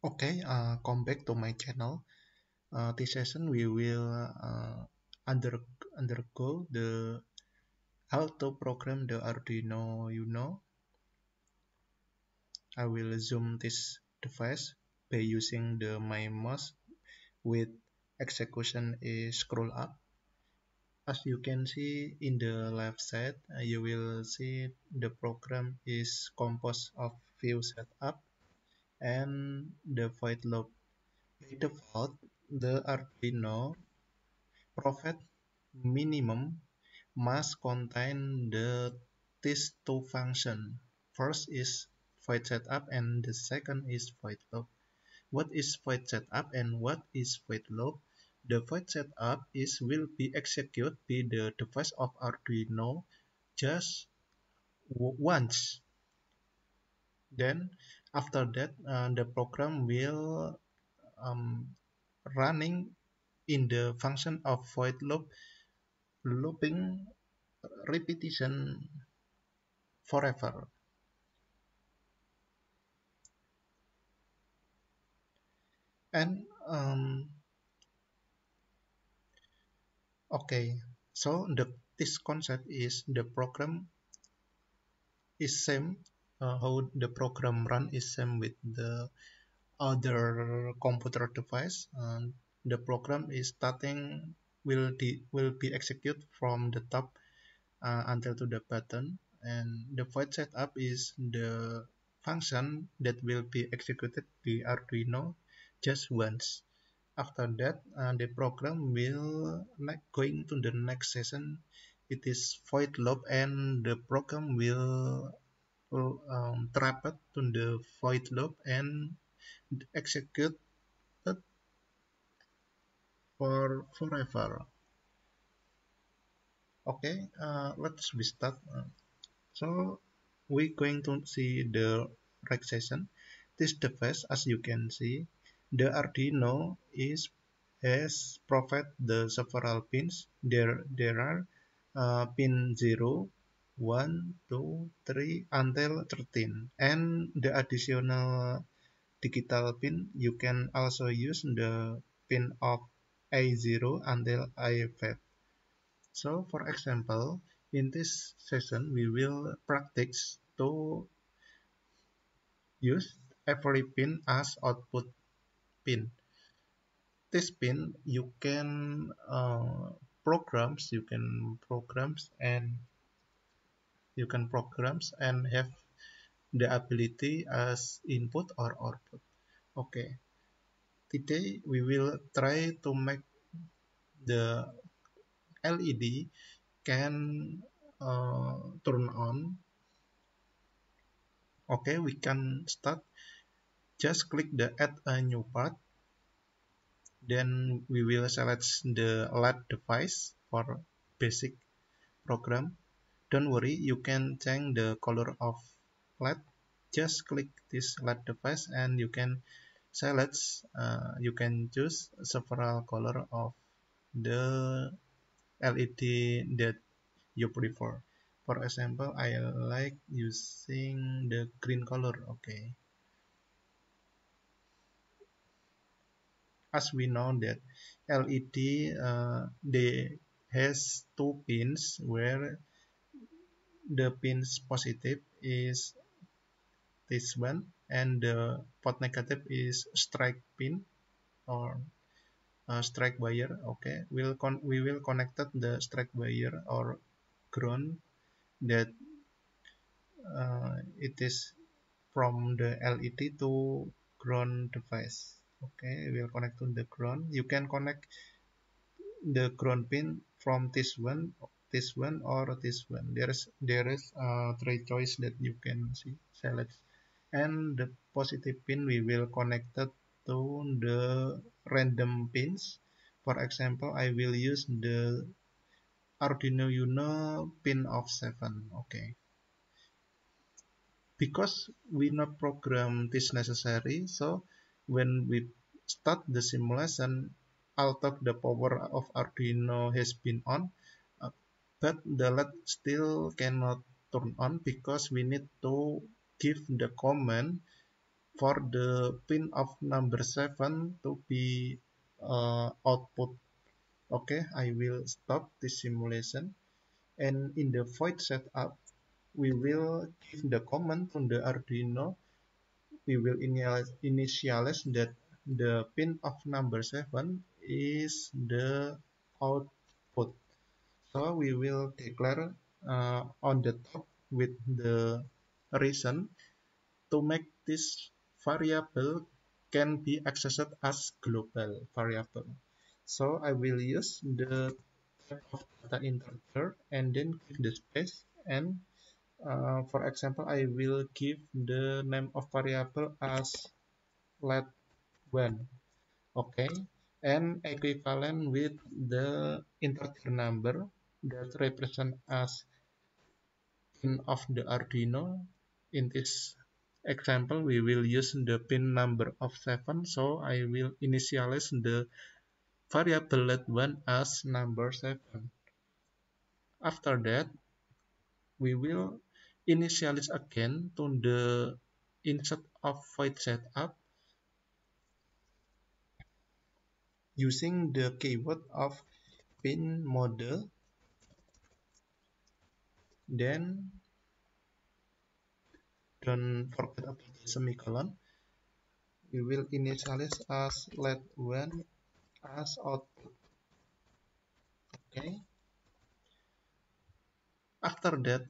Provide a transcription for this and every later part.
Okay, come back to my channel. This session we will undergo the how to program the Arduino Uno. I will zoom this device by using my mouse with execution is scroll up. As you can see in the left side, you will see the program is composed of few setup and the void loop. By default, the Arduino provide minimum must contain these two functions. First is void setup and the second is void loop. What is void setup and what is void loop? The void setup is will be executed by the device of Arduino just once. Then after that, the program will running in the function of void loop, looping repetition forever. And okay, so this concept is the program is same. How the program run is same with the other computer device. And the program is starting will be executed from the top until to the button. And the void setup is the function that will be executed by Arduino just once. After that, the program will going to the next session. It is void loop, and the program will trap it to the void loop and execute it for forever. Okay, let's we start. So we're going to see the right session. This device, as you can see, the Arduino is has provide the several pins. There are pin 0, 1, 2, 3 until 13, and the additional digital pin you can also use the pin of A0 until A5. So for example, in this session we will practice to use every pin as output pin. This pin you can programs and have the ability as input or output. Okay, today we will try to make the LED can turn on. Okay, we can start. Just click the add a new part. Then we will select the LED device for basic program. Don't worry, you can change the color of LED. Just click this LED device and you can select, you can choose several color of the LED that you prefer. For example, I like using the green color. Okay. As we know that LED they has two pins where the pins positive is this one and the port negative is strike pin or strike wire. Okay, we will connect the strike wire or ground that it is from the LED to ground device. Okay, we'll connect to the ground. You can connect the ground pin from this one, or this one. There is three choice that you can see select, and the positive pin we will connect it to the random pins. For example, I will use the Arduino Uno pin of 7. Okay, because we not program this necessary, so when we start the simulation, although the power of Arduino has been on, uh, but the LED still cannot turn on because we need to give the command For the pin of number 7 to be output. Okay, I will stop this simulation, and in the void setup we will give the command to the Arduino. We will initialize that the pin of number 7 is the output. So we will declare on the top with the reason to make this variable can be accessed as global variable. So I will use the type of data integer and then give the space, and for example I will give the name of variable as let1. Okay, and equivalent with the integer number that represent as pin of the Arduino. In this example, we will use the pin number of 7, so I will initialize the variable let1 as number 7. After that, we will initialize again to the insert of void setup using the keyword of pin model. Then don't forget about the semicolon. We will initialize as let1 as output. Okay. After that,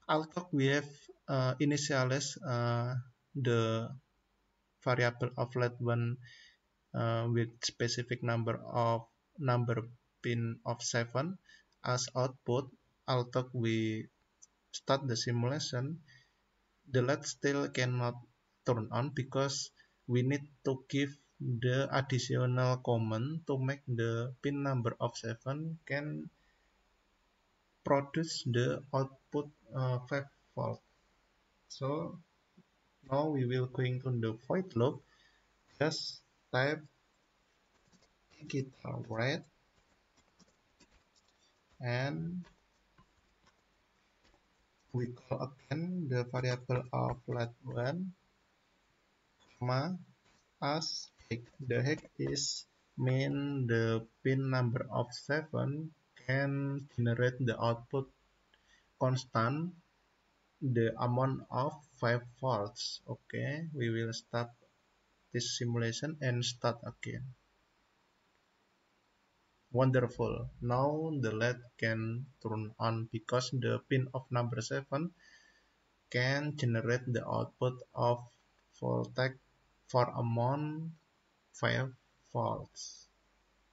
although we have initialized the variable of let1 with specific number of number pin of 7 as output, although we start the simulation, the let still cannot turn on because we need to give the additional command to make the pin number of 7 can produce the output 5 volt. So now we will going to the void loop. Just type digital red and we call again the variable of let1, comma, as hex. The hex is mean the pin number of 7 can generate the output constant the amount of 5 volts. Okay, we will stop this simulation and start again. Wonderful. Now the LED can turn on because the pin of number 7 can generate the output of voltage for amount 5 volts.